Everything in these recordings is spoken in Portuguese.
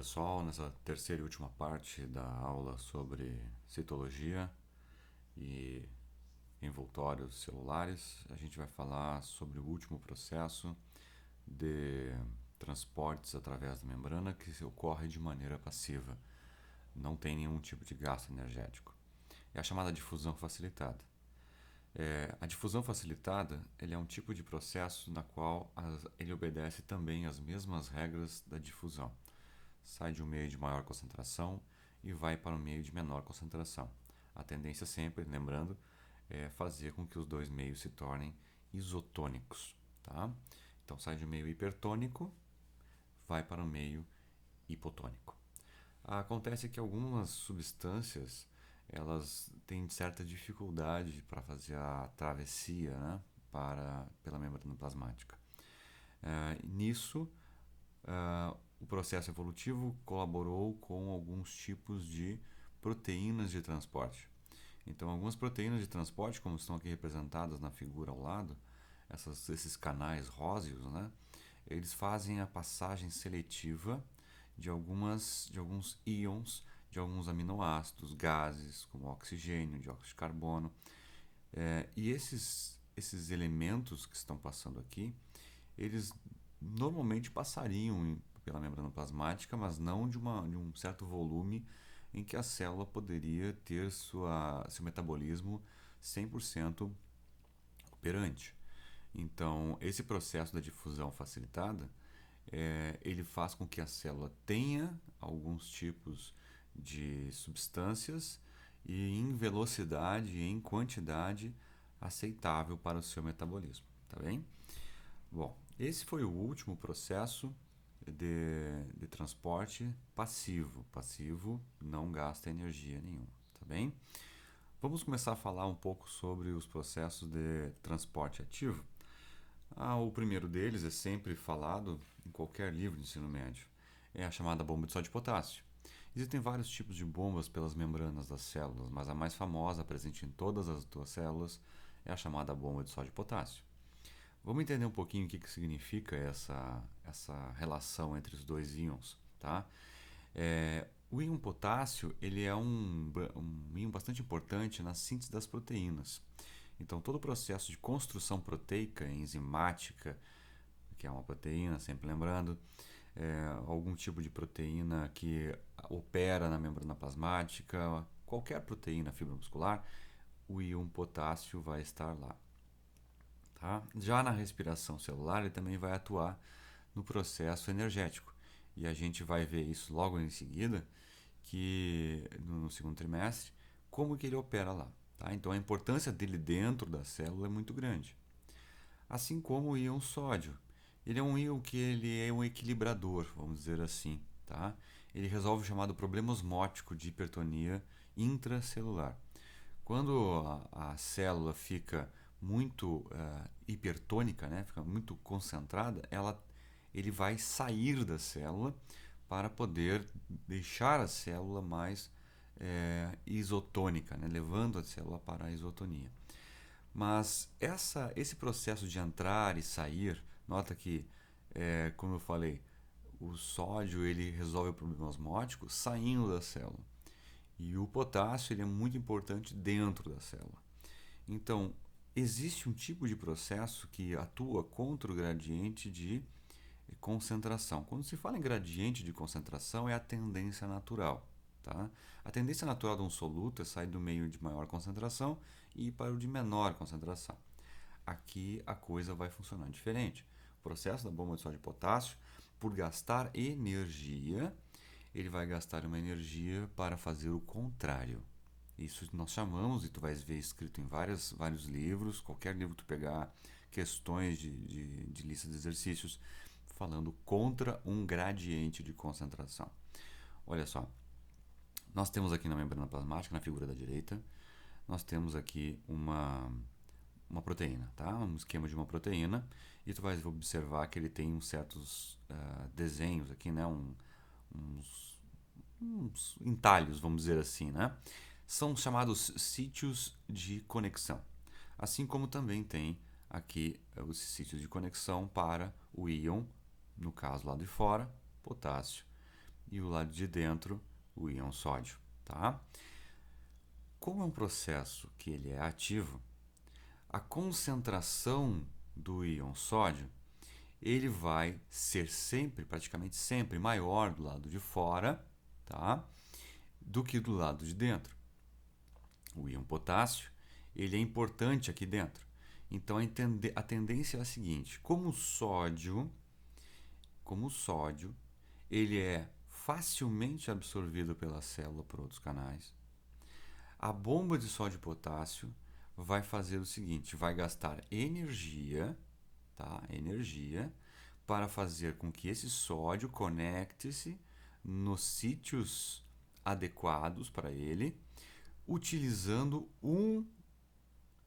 Pessoal, nessa terceira e última parte da aula sobre citologia e envoltórios celulares, a gente vai falar sobre o último processo de transportes através da membrana que ocorre de maneira passiva, não tem nenhum tipo de gasto energético. É a chamada difusão facilitada. A difusão facilitada ele é um tipo de processo na qual ele obedece também às mesmas regras da difusão. Sai de um meio de maior concentração e vai para um meio de menor concentração. A tendência sempre, lembrando, é fazer com que os dois meios se tornem isotônicos. Tá? Então sai de um meio hipertônico, vai para um meio hipotônico. Acontece que algumas substâncias elas têm certa dificuldade para fazer a travessia, né, pela membrana plasmática. Nisso, o processo evolutivo colaborou com alguns tipos de proteínas de transporte. Então, algumas proteínas de transporte, como estão aqui representadas na figura ao lado, esses canais róseos, né, eles fazem a passagem seletiva de alguns íons, de alguns aminoácidos, gases, como oxigênio, dióxido de carbono. E esses elementos que estão passando aqui, eles normalmente passariam pela membrana plasmática, mas não de um certo volume em que a célula poderia ter seu metabolismo 100% operante. Então, esse processo da difusão facilitada, ele faz com que a célula tenha alguns tipos de substâncias e em velocidade e em quantidade aceitável para o seu metabolismo, tá bem? Bom, esse foi o último processo de transporte passivo. Passivo não gasta energia nenhuma, tá bem? Vamos começar a falar um pouco sobre os processos de transporte ativo. O primeiro deles é sempre falado em qualquer livro de ensino médio. É a chamada bomba de sódio e potássio. Existem vários tipos de bombas pelas membranas das células, mas a mais famosa, presente em todas as tuas células, é a chamada bomba de sódio e potássio. Vamos entender um pouquinho o que significa essa relação entre os dois íons, tá? O íon potássio ele é um íon bastante importante na síntese das proteínas. Então, todo o processo de construção proteica, enzimática, que é uma proteína, sempre lembrando, algum tipo de proteína que opera na membrana plasmática, qualquer proteína fibra muscular, o íon potássio vai estar lá. Tá? Já na respiração celular, ele também vai atuar no processo energético. E a gente vai ver isso logo em seguida, que no segundo trimestre, como que ele opera lá. Tá? Então a importância dele dentro da célula é muito grande. Assim como o íon sódio. Ele é um íon que ele é um equilibrador, vamos dizer assim. Tá? Ele resolve o chamado problema osmótico de hipertonia intracelular. Quando a célula fica muito hipertônica, né, fica muito concentrada, ele vai sair da célula para poder deixar a célula mais isotônica, né, levando a célula para a isotonia. Mas esse processo de entrar e sair, nota que, como eu falei, o sódio ele resolve o problema osmótico saindo da célula. E o potássio ele é muito importante dentro da célula. Então, existe um tipo de processo que atua contra o gradiente de concentração. Quando se fala em gradiente de concentração, é a tendência natural. Tá? A tendência natural de um soluto é sair do meio de maior concentração e ir para o de menor concentração. Aqui a coisa vai funcionar diferente. O processo da bomba de sódio e potássio, por gastar energia, ele vai gastar uma energia para fazer o contrário. Isso nós chamamos, e tu vais ver escrito em vários livros, qualquer livro que tu pegar, questões de lista de exercícios, falando contra um gradiente de concentração. Olha só, nós temos aqui na membrana plasmática, na figura da direita, nós temos aqui uma proteína, tá? Um esquema de uma proteína, e tu vais observar que ele tem uns certos desenhos aqui, né? Uns entalhos, vamos dizer assim, né? São chamados sítios de conexão. Assim como também tem aqui os sítios de conexão para o íon, no caso lá de fora, potássio. e o lado de dentro o íon sódio, tá? Como é um processo que ele é ativo, a concentração do íon sódio ele vai ser sempre, praticamente sempre, maior do lado de fora, tá? Do que do lado de dentro. O íon potássio ele é importante aqui dentro. Então a tendência é a seguinte: como o sódio ele é facilmente absorvido pela célula por outros canais, a bomba de sódio e potássio vai fazer o seguinte: vai gastar energia, tá? Energia para fazer com que esse sódio conecte-se nos sítios adequados para ele, utilizando um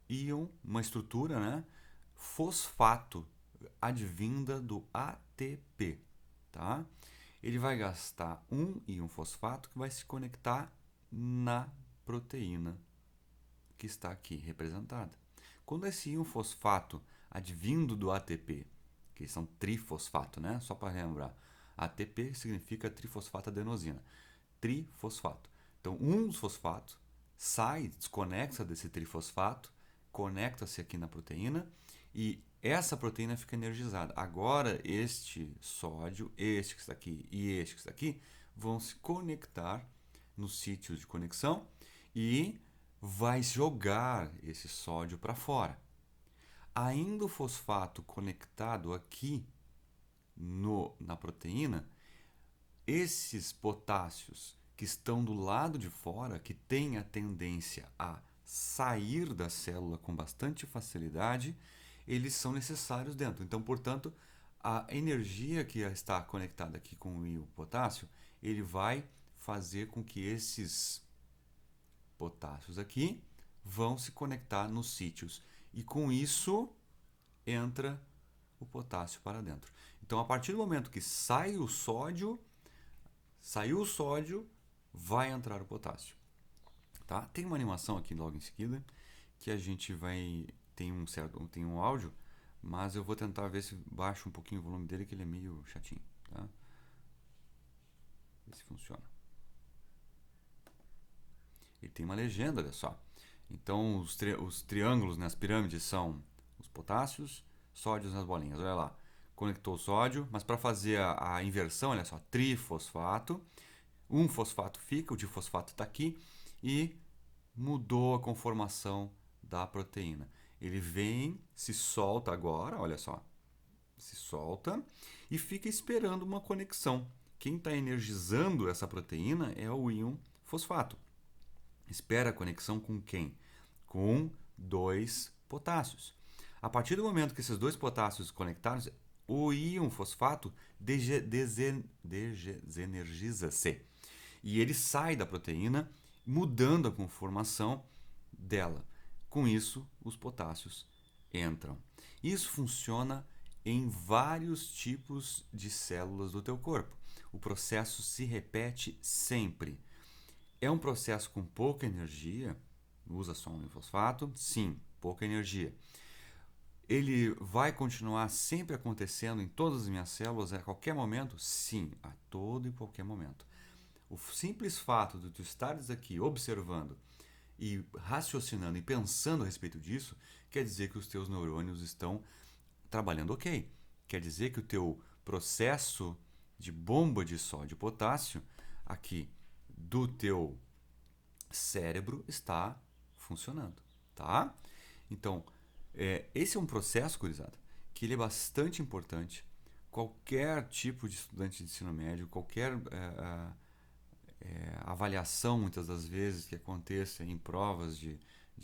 íon, uma estrutura, né? Fosfato, advinda do ATP, tá? Ele vai gastar um íon fosfato que vai se conectar na proteína que está aqui representada. Quando esse íon fosfato advindo do ATP, que são trifosfato, né? Só para lembrar, ATP significa trifosfato adenosina, trifosfato. Então, um dos fosfatos sai, desconecta desse trifosfato, conecta-se aqui na proteína e essa proteína fica energizada. Agora, este sódio, este que está aqui e este que está aqui, vão se conectar nos sítios de conexão e vai jogar esse sódio para fora. Ainda o fosfato conectado aqui na proteína, esses potássios que estão do lado de fora, que têm a tendência a sair da célula com bastante facilidade, eles são necessários dentro. Então, portanto, a energia que está conectada aqui com o íon potássio, ele vai fazer com que esses potássios aqui vão se conectar nos sítios. E com isso entra o potássio para dentro. Então, a partir do momento que saiu o sódio, vai entrar o potássio. Tá? Tem uma animação aqui logo em seguida que a gente vai tem um áudio, mas eu vou tentar ver se baixo um pouquinho o volume dele, que ele é meio chatinho, tá? Ver se funciona. Ele tem uma legenda, olha só. Então os triângulos nas pirâmides são os potássios, sódios nas bolinhas. Olha lá, conectou o sódio, mas para fazer a inversão, olha só, trifosfato, um fosfato fica, o difosfato está aqui e mudou a conformação da proteína. Ele vem, se solta agora, olha só, se solta e fica esperando uma conexão. Quem está energizando essa proteína é o íon fosfato. Espera a conexão com quem? Com dois potássios. A partir do momento que esses dois potássios se conectaram, o íon fosfato desenergiza-se. E ele sai da proteína, mudando a conformação dela. Com isso, os potássios entram. Isso funciona em vários tipos de células do teu corpo. O processo se repete sempre. É um processo com pouca energia? Usa só um fosfato? Sim, pouca energia. Ele vai continuar sempre acontecendo em todas as minhas células a qualquer momento? Sim, a todo e qualquer momento. O simples fato de tu estares aqui observando e raciocinando e pensando a respeito disso, quer dizer que os teus neurônios estão trabalhando ok. Quer dizer que o teu processo de bomba de sódio e potássio aqui do teu cérebro está funcionando, tá? Então, esse é um processo, gurizada, que ele é bastante importante. Qualquer tipo de estudante de ensino médio, qualquer avaliação, muitas das vezes, que aconteça em provas de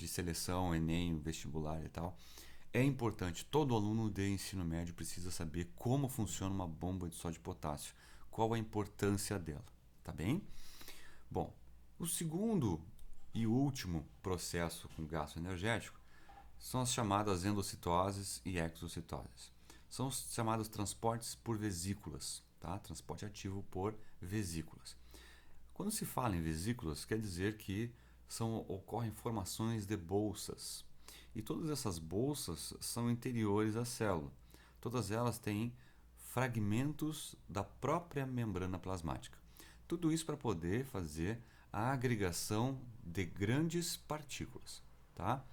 seleção, Enem, vestibular e tal, é importante. Todo aluno de ensino médio precisa saber como funciona uma bomba de sódio e potássio, qual a importância dela, tá bem? Bom, o segundo e último processo com gasto energético são as chamadas endocitoses e exocitoses. São os chamados transportes por vesículas, tá? Transporte ativo por vesículas. Quando se fala em vesículas, quer dizer que ocorrem formações de bolsas. E todas essas bolsas são interiores à célula. Todas elas têm fragmentos da própria membrana plasmática. Tudo isso para poder fazer a agregação de grandes partículas, tá?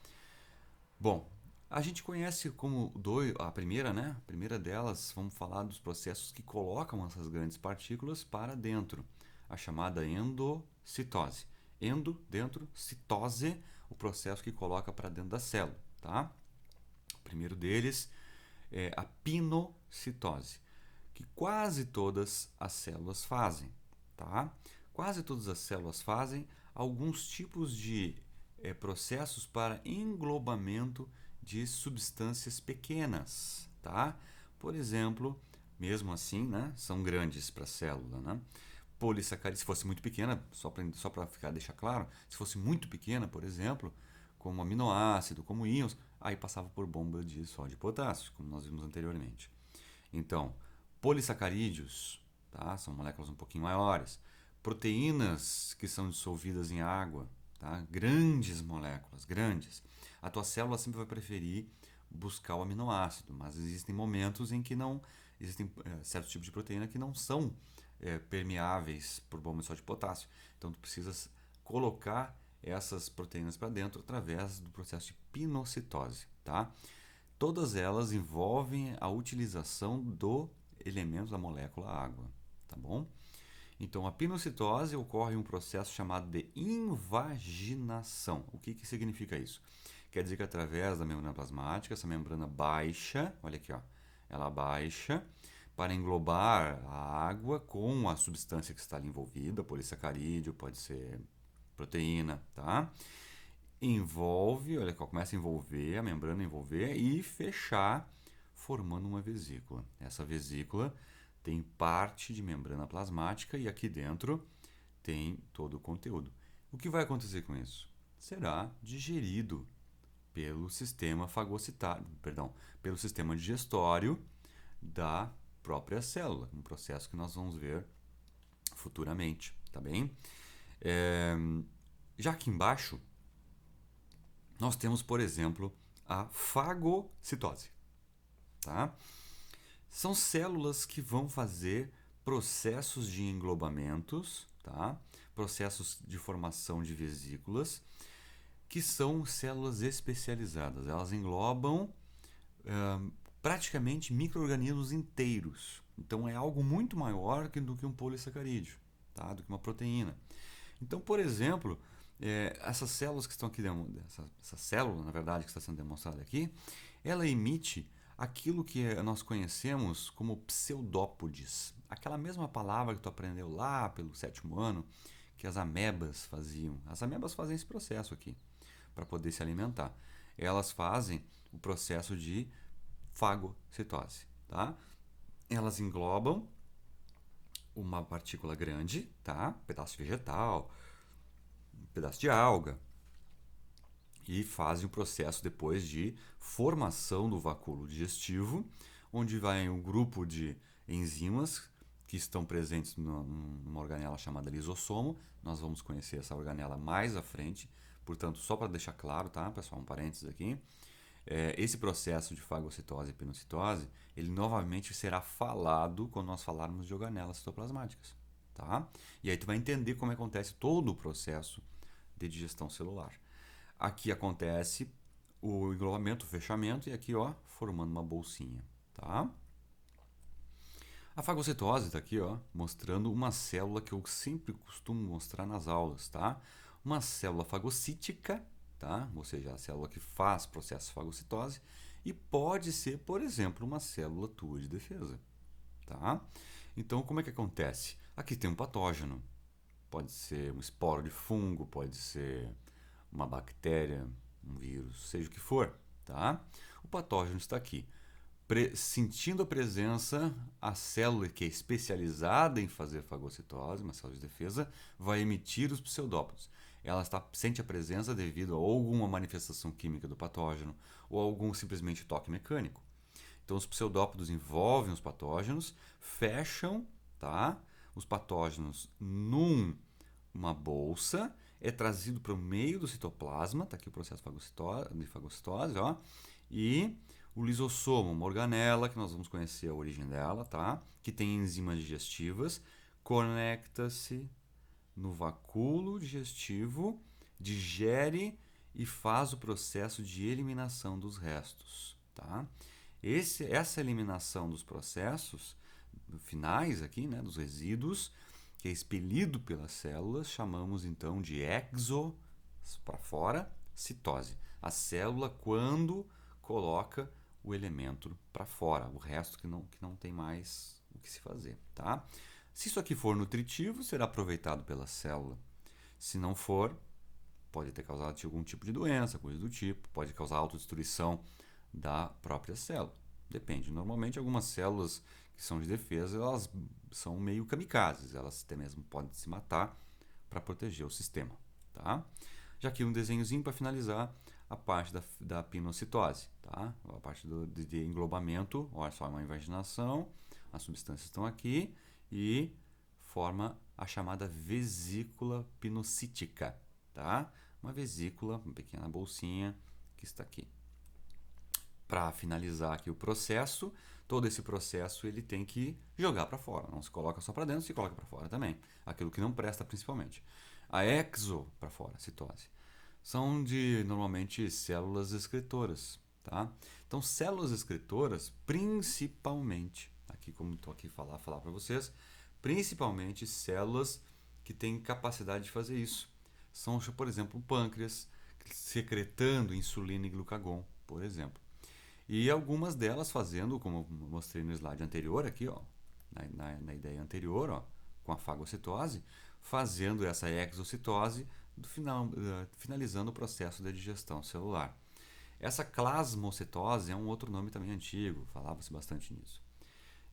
Bom, a gente conhece como a primeira, né? A primeira delas, vamos falar dos processos que colocam essas grandes partículas para dentro, a chamada endocitose. Endo, dentro, citose, o processo que coloca para dentro da célula, tá? O primeiro deles é a pinocitose, que quase todas as células fazem, tá? Quase todas as células fazem alguns tipos de processos para englobamento de substâncias pequenas, tá? Por exemplo, mesmo assim, né, são grandes para a célula, né? Polissacarídeos, se fosse muito pequena, só para deixar claro, se fosse muito pequena, por exemplo, como aminoácido, como íons, aí passava por bomba de sódio e potássio, como nós vimos anteriormente. Então, polissacarídeos, tá? São moléculas um pouquinho maiores. Proteínas que são dissolvidas em água, tá? Grandes moléculas, grandes. A tua célula sempre vai preferir buscar o aminoácido, mas existem momentos em que não existem certos tipos de proteína que não são permeáveis por bomba de sódio e potássio. Então, tu precisas colocar essas proteínas para dentro através do processo de pinocitose, tá? Todas elas envolvem a utilização do elemento da molécula água, tá bom? Então, a pinocitose ocorre em um processo chamado de invaginação. O que significa isso? Quer dizer que através da membrana plasmática, essa membrana baixa, olha aqui, ó, ela baixa para englobar a água com a substância que está ali envolvida, polissacarídeo, pode ser proteína, tá? Envolve, olha, começa a envolver, a membrana envolver e fechar, formando uma vesícula. Essa vesícula tem parte de membrana plasmática e aqui dentro tem todo o conteúdo. O que vai acontecer com isso? Será digerido pelo sistema fagocitário, pelo sistema digestório da própria célula, um processo que nós vamos ver futuramente, tá bem? Já aqui embaixo nós temos, por exemplo, a fagocitose, tá? São células que vão fazer processos de englobamentos, tá? Processos de formação de vesículas, que são células especializadas. Elas englobam praticamente micro-organismos inteiros. Então é algo muito maior do que um polissacarídeo, tá? Do que uma proteína. Então, por exemplo, essas células que estão aqui, essa célula, na verdade, que está sendo demonstrada aqui, ela emite aquilo que nós conhecemos como pseudópodes. Aquela mesma palavra que tu aprendeu lá pelo 7º ano, que as amebas faziam. As amebas fazem esse processo aqui, para poder se alimentar. Elas fazem o processo de fagocitose, tá? Elas englobam uma partícula grande, tá? Um pedaço vegetal, um pedaço de alga, e fazem o processo depois de formação do vacúolo digestivo, onde vai um grupo de enzimas que estão presentes numa organela chamada lisossomo. Nós vamos conhecer essa organela mais à frente, portanto, só para deixar claro, tá, pessoal, um parênteses aqui. Esse processo de fagocitose e pinocitose, ele novamente será falado quando nós falarmos de organelas citoplasmáticas, tá? E aí tu vai entender como acontece todo o processo de digestão celular. Aqui acontece o englobamento, o fechamento, e aqui, ó, formando uma bolsinha, tá? A fagocitose está aqui, ó, mostrando uma célula que eu sempre costumo mostrar nas aulas, tá? Uma célula fagocítica, tá? Ou seja, a célula que faz processo de fagocitose, e pode ser, por exemplo, uma célula tua de defesa, tá? Então, como é que acontece? Aqui tem um patógeno, pode ser um esporo de fungo, pode ser uma bactéria, um vírus, seja o que for, tá? O patógeno está aqui. Sentindo a presença, a célula que é especializada em fazer fagocitose, uma célula de defesa, vai emitir os pseudópodos. Ela sente a presença devido a alguma manifestação química do patógeno ou algum simplesmente toque mecânico. Então, os pseudópodos envolvem os patógenos, fecham, tá, os patógenos numa bolsa, é trazido para o meio do citoplasma, está aqui o processo de fagocitose, ó, e o lisossomo, uma organela, que nós vamos conhecer a origem dela, tá? Que tem enzimas digestivas, conecta-se no vacúolo digestivo, digere e faz o processo de eliminação dos restos, tá? Essa eliminação dos processos finais aqui, né, dos resíduos, que é expelido pelas células, chamamos então de para fora, citose. A célula quando coloca o elemento para fora, o resto que não tem mais o que se fazer, tá? Se isso aqui for nutritivo, será aproveitado pela célula. Se não for, pode ter causado algum tipo de doença, coisa do tipo, pode causar autodestruição da própria célula. Depende. Normalmente, algumas células que são de defesa, elas são meio kamikazes, elas até mesmo podem se matar para proteger o sistema. Tá? Já aqui um desenhozinho para finalizar a parte da pinocitose, tá? A parte de englobamento, olha só, uma invaginação, as substâncias estão aqui e forma a chamada vesícula pinocítica, tá? Uma vesícula, uma pequena bolsinha que está aqui. Para finalizar aqui o processo, todo esse processo ele tem que jogar para fora, não se coloca só para dentro, se coloca para fora também, aquilo que não presta principalmente. A para fora, citose, são normalmente células excretoras, tá? Então células excretoras, principalmente, aqui como estou aqui falar para vocês, principalmente células que têm capacidade de fazer isso. São, por exemplo, o pâncreas, secretando insulina e glucagon, por exemplo. E algumas delas fazendo, como eu mostrei no slide anterior aqui, ó, na ideia anterior, ó, com a fagocitose, fazendo essa exocitose, finalizando o processo da digestão celular. Essa plasmocitose é um outro nome também antigo, falava-se bastante nisso.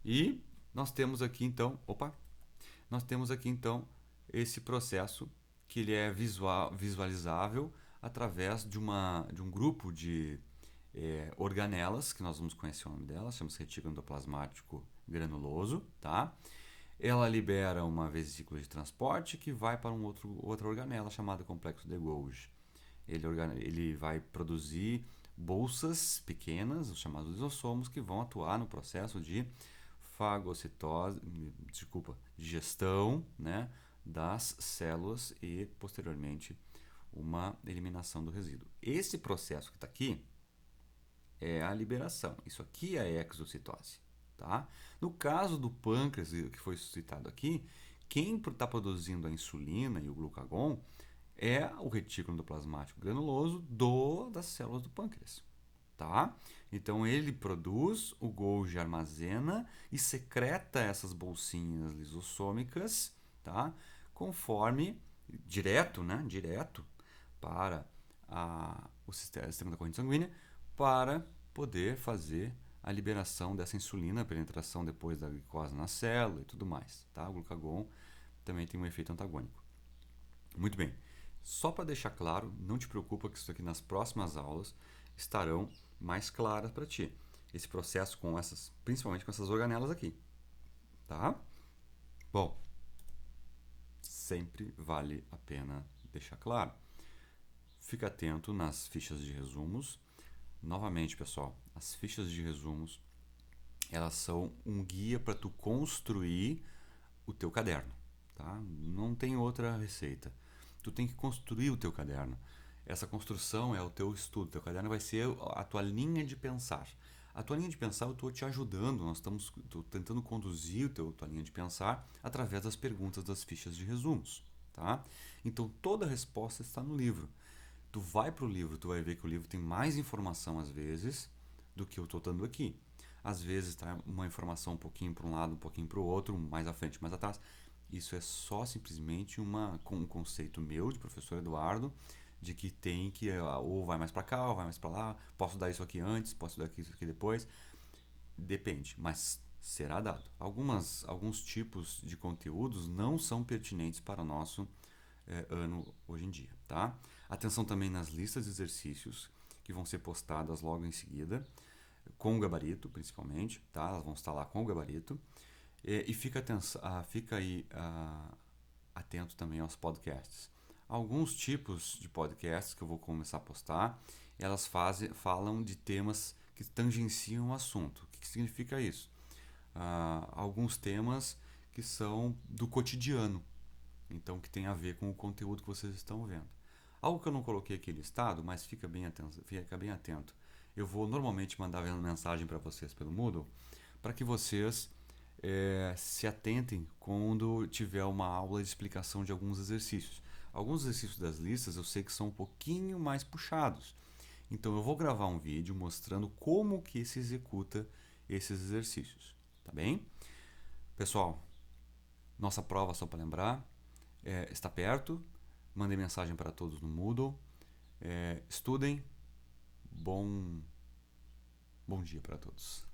E nós temos aqui então, esse processo que ele é visualizável através de um grupo de organelas, que nós vamos conhecer o nome delas, chama-se retículo endoplasmático granuloso, tá? Ela libera uma vesícula de transporte que vai para outra organela chamada complexo de Golgi. Ele vai produzir bolsas pequenas, os chamados lisossomos, que vão atuar no processo de digestão, né, das células e, posteriormente, uma eliminação do resíduo. Esse processo que está aqui é a liberação. Isso aqui é a exocitose. Tá? No caso do pâncreas, que foi citado aqui, quem está produzindo a insulina e o glucagon é o retículo endoplasmático granuloso das células do pâncreas. Tá? Então ele produz, o Golgi armazena e secreta essas bolsinhas lisossômicas, tá? Conforme direto para o sistema da corrente sanguínea, para poder fazer a liberação dessa insulina, a penetração depois da glicose na célula e tudo mais. Tá? O glucagon também tem um efeito antagônico. Muito bem. Só para deixar claro, não te preocupa que isso aqui nas próximas aulas estarão mais claras para ti. Esse processo principalmente com essas organelas aqui. Tá? Bom, sempre vale a pena deixar claro. Fica atento nas fichas de resumos. Novamente, pessoal, as fichas de resumos, elas são um guia para tu construir o teu caderno, tá? Não tem outra receita. Tu tem que construir o teu caderno. Essa construção é o teu estudo. Teu caderno vai ser a tua linha de pensar. A tua linha de pensar eu estou te ajudando. Estou tentando conduzir tua linha de pensar através das perguntas das fichas de resumos, tá? Então toda a resposta está no livro. Tu vai para o livro, tu vai ver que o livro tem mais informação às vezes do que eu estou dando aqui. Às vezes está uma informação um pouquinho para um lado, um pouquinho para o outro, mais à frente, mais atrás. Isso é só simplesmente um conceito meu, de professor Eduardo, de que tem que ou vai mais para cá, ou vai mais para lá, posso dar isso aqui antes, posso dar isso aqui depois. Depende, mas será dado. Alguns tipos de conteúdos não são pertinentes para o nosso ano hoje em dia, tá? Atenção também nas listas de exercícios que vão ser postadas logo em seguida, com o gabarito principalmente, tá? Elas vão estar lá com o gabarito. E fica aí atento também aos podcasts. Alguns tipos de podcasts que eu vou começar a postar, elas falam de temas que tangenciam o assunto. O que significa isso? Alguns temas que são do cotidiano, então que tem a ver com o conteúdo que vocês estão vendo. Algo que eu não coloquei aqui listado, mas fica bem atento. Eu vou normalmente mandar mensagem para vocês pelo Moodle, para que vocês se atentem quando tiver uma aula de explicação de alguns exercícios. Alguns exercícios das listas eu sei que são um pouquinho mais puxados. Então eu vou gravar um vídeo mostrando como que se executa esses exercícios, tá bem? Pessoal, nossa prova, só para lembrar, está perto. Mandei mensagem para todos no Moodle. Estudem. Bom dia para todos.